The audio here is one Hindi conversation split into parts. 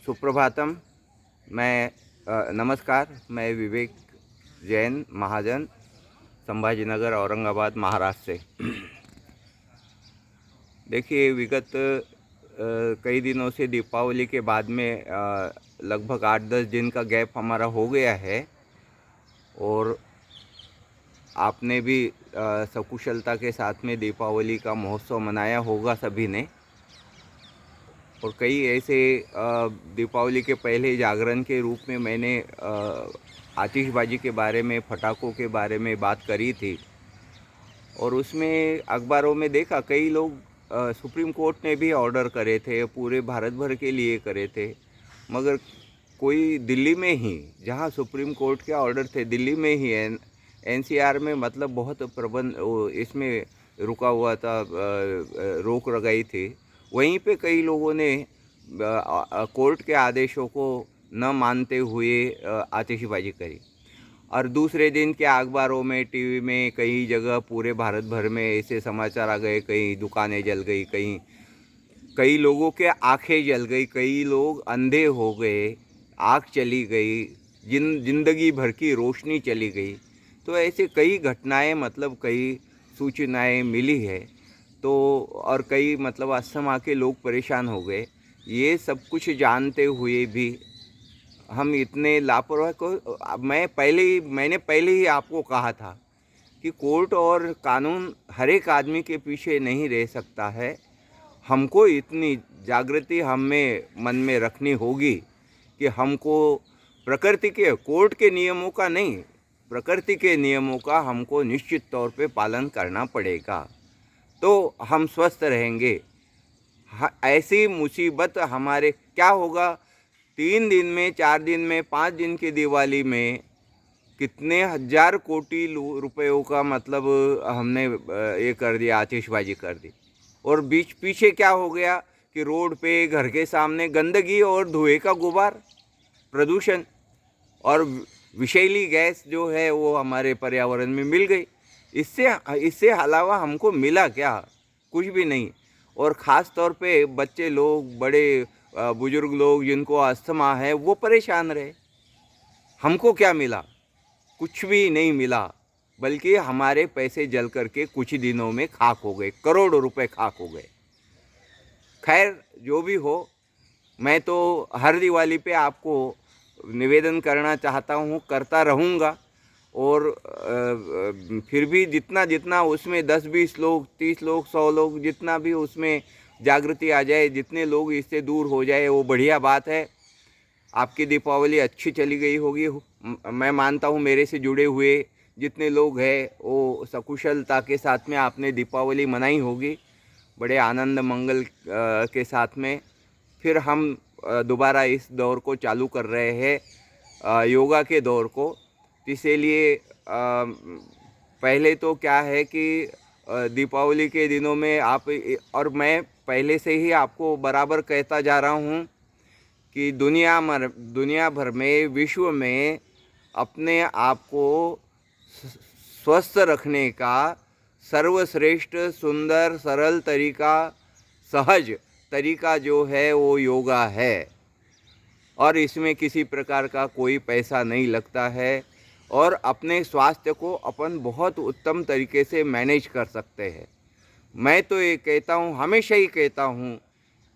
सुप्रभातम। मैं नमस्कार। मैं विवेक जैन महाजन, संभाजीनगर, औरंगाबाद, महाराष्ट्र से। देखिए, विगत कई दिनों से दीपावली के बाद में लगभग 8-10 दिन का गैप हमारा हो गया है और आपने भी सकुशलता के साथ में दीपावली का महोत्सव मनाया होगा सभी ने। और कई ऐसे दीपावली के पहले जागरण के रूप में मैंने आतिशबाजी के बारे में, पटाखों के बारे में बात करी थी और उसमें अखबारों में देखा कई लोग सुप्रीम कोर्ट ने भी ऑर्डर करे थे, पूरे भारत भर के लिए करे थे, मगर कोई दिल्ली में ही, जहां सुप्रीम कोर्ट के ऑर्डर थे, दिल्ली में ही एनसीआर में मतलब बहुत इसमें रुका हुआ था, रोक लगाई थी। वहीं पे कई लोगों ने कोर्ट के आदेशों को न मानते हुए आतिशबाजी करी और दूसरे दिन के अखबारों में, टीवी में, कई जगह पूरे भारत भर में ऐसे समाचार आ गए, कई दुकानें जल गई, कई लोगों के आंखें जल गई, कई लोग अंधे हो गए, आँख चली गई, जिंदगी भर की रोशनी चली गई। तो ऐसे कई घटनाएं, मतलब कई सूचनाएं मिली है। तो और कई मतलब अस्थमा के लोग परेशान हो गए। ये सब कुछ जानते हुए भी हम इतने लापरवाह को मैंने पहले ही आपको कहा था कि कोर्ट और कानून हर एक आदमी के पीछे नहीं रह सकता है। हमको इतनी जागृति हमें मन में रखनी होगी कि हमको प्रकृति के, कोर्ट के नियमों का नहीं, प्रकृति के नियमों का हमको निश्चित तौर पे पालन करना पड़ेगा, तो हम स्वस्थ रहेंगे। ऐसी मुसीबत हमारे क्या होगा, 3 दिन में, 4 दिन में, 5 दिन की दिवाली में कितने हजार कोटि रुपयों का मतलब हमने ये कर दिया, आतिशबाजी कर दी। और पीछे क्या हो गया कि रोड पे, घर के सामने गंदगी और धुएं का गुबार, प्रदूषण और विषैली गैस जो है वो हमारे पर्यावरण में मिल गई। इससे अलावा हमको मिला क्या? कुछ भी नहीं। और ख़ास तौर पे बच्चे लोग, बड़े बुजुर्ग लोग जिनको अस्थमा है, वो परेशान रहे। हमको क्या मिला? कुछ भी नहीं मिला, बल्कि हमारे पैसे जल करके कुछ दिनों में खाक हो गए, करोड़ों रुपए खाक हो गए। खैर, जो भी हो, मैं तो हर दिवाली पे आपको निवेदन करना चाहता हूँ, करता रहूँगा। और फिर भी जितना जितना उसमें 10-20 लोग, 30 लोग, 100 लोग, जितना भी उसमें जागृति आ जाए, जितने लोग इससे दूर हो जाए, वो बढ़िया बात है। आपकी दीपावली अच्छी चली गई होगी। मैं मानता हूँ मेरे से जुड़े हुए जितने लोग हैं वो सकुशलता के साथ में आपने दीपावली मनाई होगी, बड़े आनंद मंगल के साथ में। फिर हम दोबारा इस दौर को चालू कर रहे हैं, योगा के दौर को। इसीलिए पहले तो क्या है कि दीपावली के दिनों में आप, और मैं पहले से ही आपको बराबर कहता जा रहा हूँ कि दुनिया भर में, विश्व में अपने आप को स्वस्थ रखने का सर्वश्रेष्ठ, सुंदर, सरल तरीका, सहज तरीका जो है वो योगा है। और इसमें किसी प्रकार का कोई पैसा नहीं लगता है और अपने स्वास्थ्य को अपन बहुत उत्तम तरीके से मैनेज कर सकते हैं। मैं तो ये कहता हूँ, हमेशा ही कहता हूँ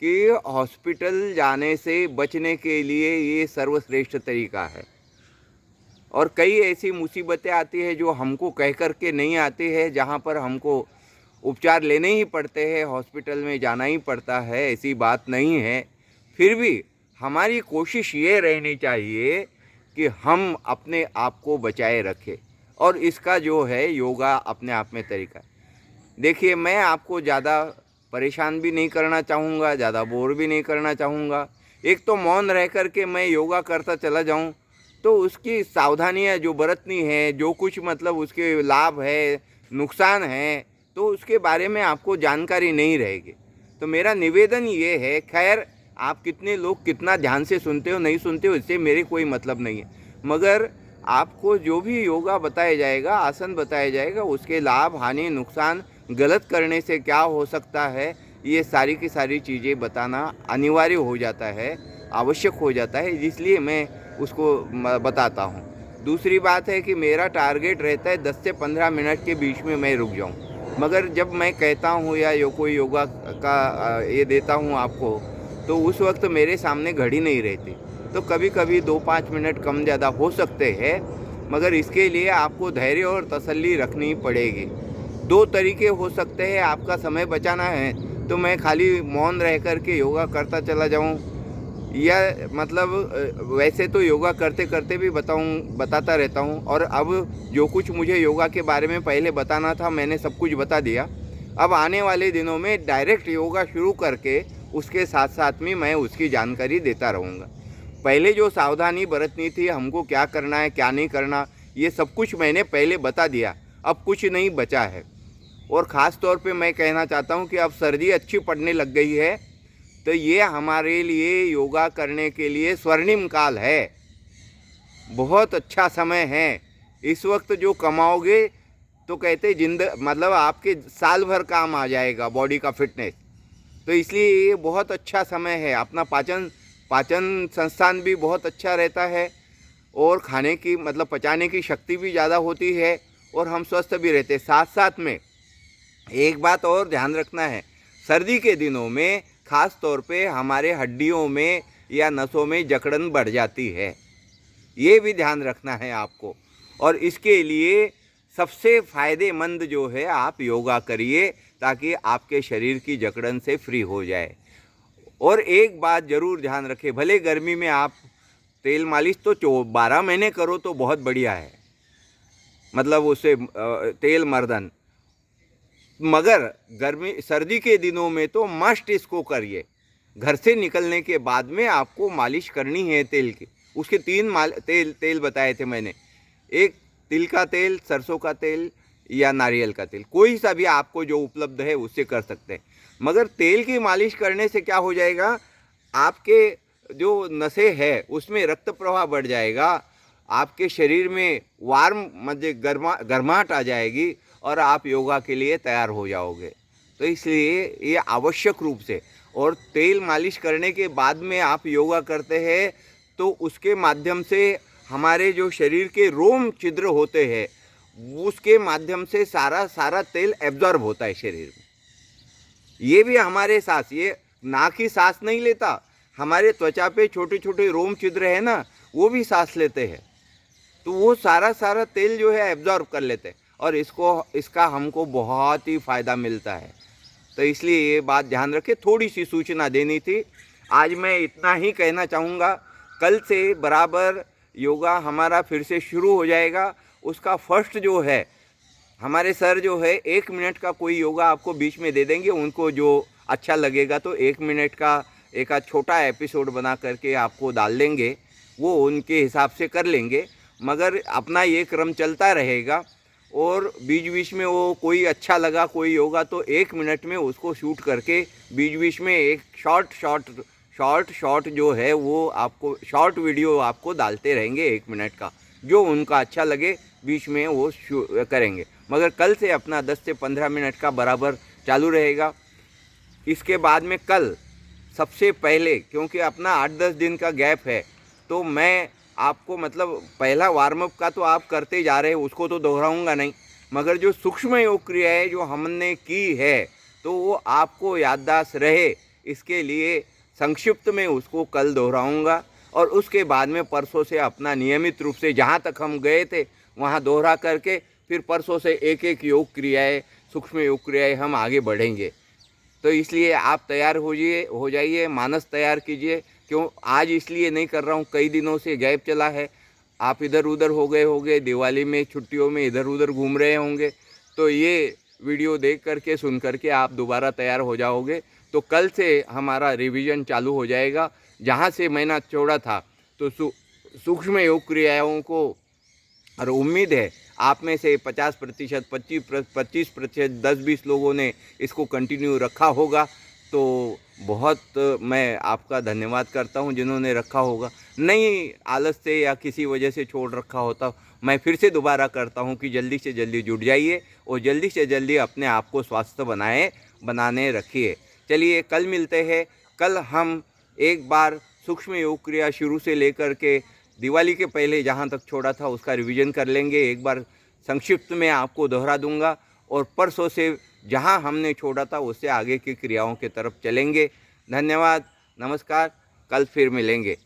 कि हॉस्पिटल जाने से बचने के लिए ये सर्वश्रेष्ठ तरीका है। और कई ऐसी मुसीबतें आती हैं जो हमको कह कर के नहीं आती है, जहाँ पर हमको उपचार लेने ही पड़ते हैं, हॉस्पिटल में जाना ही पड़ता है, ऐसी बात नहीं है। फिर भी हमारी कोशिश ये रहनी चाहिए कि हम अपने आप को बचाए रखें, और इसका जो है योगा अपने आप में तरीका है। देखिए, मैं आपको ज़्यादा परेशान भी नहीं करना चाहूँगा, ज़्यादा बोर भी नहीं करना चाहूँगा। एक तो मौन रह कर के मैं योगा करता चला जाऊँ, तो उसकी सावधानियाँ जो बरतनी है, जो कुछ मतलब उसके लाभ है, नुकसान है, तो उसके बारे में आपको जानकारी नहीं रहेगी। तो मेरा निवेदन ये है, खैर आप कितने लोग कितना ध्यान से सुनते हो, नहीं सुनते हो, इससे मेरे कोई मतलब नहीं है, मगर आपको जो भी योगा बताया जाएगा, आसन बताया जाएगा, उसके लाभ, हानि, नुकसान, गलत करने से क्या हो सकता है, ये सारी की सारी चीज़ें बताना अनिवार्य हो जाता है। आवश्यक हो जाता है, इसलिए मैं उसको बताता हूँ। दूसरी बात है कि मेरा टारगेट रहता है 10 से 15 मिनट के बीच में मैं रुक जाऊँ। मगर जब मैं कहता हूँ या कोई योगा का ये देता हूँ आपको, तो उस वक्त मेरे सामने घड़ी नहीं रहती, तो कभी कभी 2-5 मिनट कम ज़्यादा हो सकते हैं, मगर इसके लिए आपको धैर्य और तसल्ली रखनी पड़ेगी। 2 तरीके हो सकते हैं। आपका समय बचाना है तो मैं खाली मौन रह कर के योगा करता चला जाऊं, या मतलब वैसे तो योगा करते करते भी बताता रहता हूं। और अब जो कुछ मुझे योगा के बारे में पहले बताना था मैंने सब कुछ बता दिया। अब आने वाले दिनों में डायरेक्ट योगा शुरू करके उसके साथ साथ में मैं उसकी जानकारी देता रहूँगा। पहले जो सावधानी बरतनी थी, हमको क्या करना है क्या नहीं करना, ये सब कुछ मैंने पहले बता दिया। अब कुछ नहीं बचा है। और ख़ास तौर पे मैं कहना चाहता हूँ कि अब सर्दी अच्छी पड़ने लग गई है, तो ये हमारे लिए योगा करने के लिए स्वर्णिम काल है, बहुत अच्छा समय है। इस वक्त जो कमाओगे तो कहते मतलब आपके साल भर काम आ जाएगा बॉडी का फिटनेस। तो इसलिए ये बहुत अच्छा समय है। अपना पाचन संस्थान भी बहुत अच्छा रहता है, और खाने की मतलब पचाने की शक्ति भी ज़्यादा होती है, और हम स्वस्थ भी रहते हैं। साथ साथ में एक बात और ध्यान रखना है, सर्दी के दिनों में ख़ास तौर पे हमारे हड्डियों में या नसों में जकड़न बढ़ जाती है, ये भी ध्यान रखना है आपको। और इसके लिए सबसे फ़ायदेमंद जो है, आप योगा करिए ताकि आपके शरीर की जकड़न से फ्री हो जाए। और एक बात ज़रूर ध्यान रखें, भले गर्मी में आप तेल मालिश तो 12 महीने करो तो बहुत बढ़िया है, मतलब उससे तेल मर्दन, मगर सर्दी के दिनों में तो मस्ट इसको करिए। घर से निकलने के बाद में आपको मालिश करनी है तेल की। उसके 3 तेल बताए थे मैंने, एक तिल का तेल, सरसों का तेल या नारियल का तेल, कोई सा भी आपको जो उपलब्ध है उससे कर सकते हैं। मगर तेल की मालिश करने से क्या हो जाएगा, आपके जो नसें है उसमें रक्त प्रवाह बढ़ जाएगा, आपके शरीर में वार्म मतलब गर्माहट आ जाएगी, और आप योगा के लिए तैयार हो जाओगे। तो इसलिए ये आवश्यक रूप से, और तेल मालिश करने के बाद में आप योगा करते हैं तो उसके माध्यम से हमारे जो शरीर के रोम छिद्र होते हैं उसके माध्यम से सारा तेल एब्जॉर्ब होता है शरीर में। ये भी हमारे सांस, ये नाक ही सांस नहीं लेता, हमारे त्वचा पे छोटे छोटे रोम छिद्र है ना, वो भी सांस लेते हैं। तो वो सारा तेल जो है एब्जॉर्ब कर लेते हैं, और इसका हमको बहुत ही फ़ायदा मिलता है। तो इसलिए ये बात ध्यान रखें, थोड़ी सी सूचना देनी थी। आज मैं इतना ही कहना चाहूँगा। कल से बराबर योगा हमारा फिर से शुरू हो जाएगा। उसका फर्स्ट जो है, हमारे सर जो है 1 मिनट का कोई योगा आपको बीच में दे देंगे, उनको जो अच्छा लगेगा तो 1 मिनट का एक छोटा एपिसोड बना करके आपको डाल देंगे, वो उनके हिसाब से कर लेंगे। मगर अपना ये क्रम चलता रहेगा, और बीच बीच में वो कोई अच्छा लगा कोई योगा तो 1 मिनट में उसको शूट करके बीच बीच में एक शॉर्ट जो है वो आपको शॉर्ट वीडियो आपको डालते रहेंगे 1 मिनट का, जो उनका अच्छा लगे बीच में वो करेंगे। मगर कल से अपना 10 से 15 मिनट का बराबर चालू रहेगा। इसके बाद में कल सबसे पहले, क्योंकि अपना 8-10 दिन का गैप है, तो मैं आपको मतलब पहला वार्म अप का तो आप करते जा रहे हैं, उसको तो दोहराऊंगा नहीं, मगर जो सूक्ष्म योग क्रियाएँ जो हमने की है तो वो आपको याददाश्त रहे, इसके लिए संक्षिप्त में उसको कल दोहराऊंगा। और उसके बाद में परसों से अपना नियमित रूप से जहाँ तक हम गए थे वहाँ दोहरा करके फिर परसों से एक योग क्रियाएँ, सूक्ष्म योग क्रियाएँ हम आगे बढ़ेंगे। तो इसलिए आप तैयार हो जाइए, मानस तैयार कीजिए। क्यों आज इसलिए नहीं कर रहा हूँ, कई दिनों से गैप चला है, आप इधर उधर हो गए होंगे, दिवाली में छुट्टियों में इधर उधर घूम रहे होंगे, तो ये वीडियो देख करके सुन करके आप दोबारा तैयार हो जाओगे। तो कल से हमारा रिवीजन चालू हो जाएगा, जहाँ से महीना छोड़ा था। तो सूक्ष्म योग क्रियाओं को, और उम्मीद है आप में से 50%, 25%, 10-20 लोगों ने इसको कंटिन्यू रखा होगा। तो बहुत मैं आपका धन्यवाद करता हूं जिन्होंने रखा होगा। नहीं आलस से या किसी वजह से छोड़ रखा होता, मैं फिर से दोबारा करता हूं कि जल्दी से जल्दी जुड़ जाइए और जल्दी से जल्दी अपने आप को स्वस्थ बनाने रखिए। चलिए कल मिलते हैं। कल हम एक बार सूक्ष्म योग क्रिया शुरू से लेकर के दिवाली के पहले जहाँ तक छोड़ा था उसका रिवीजन कर लेंगे। एक बार संक्षिप्त में आपको दोहरा दूंगा और परसों से जहाँ हमने छोड़ा था उससे आगे की क्रियाओं की तरफ चलेंगे। धन्यवाद, नमस्कार, कल फिर मिलेंगे।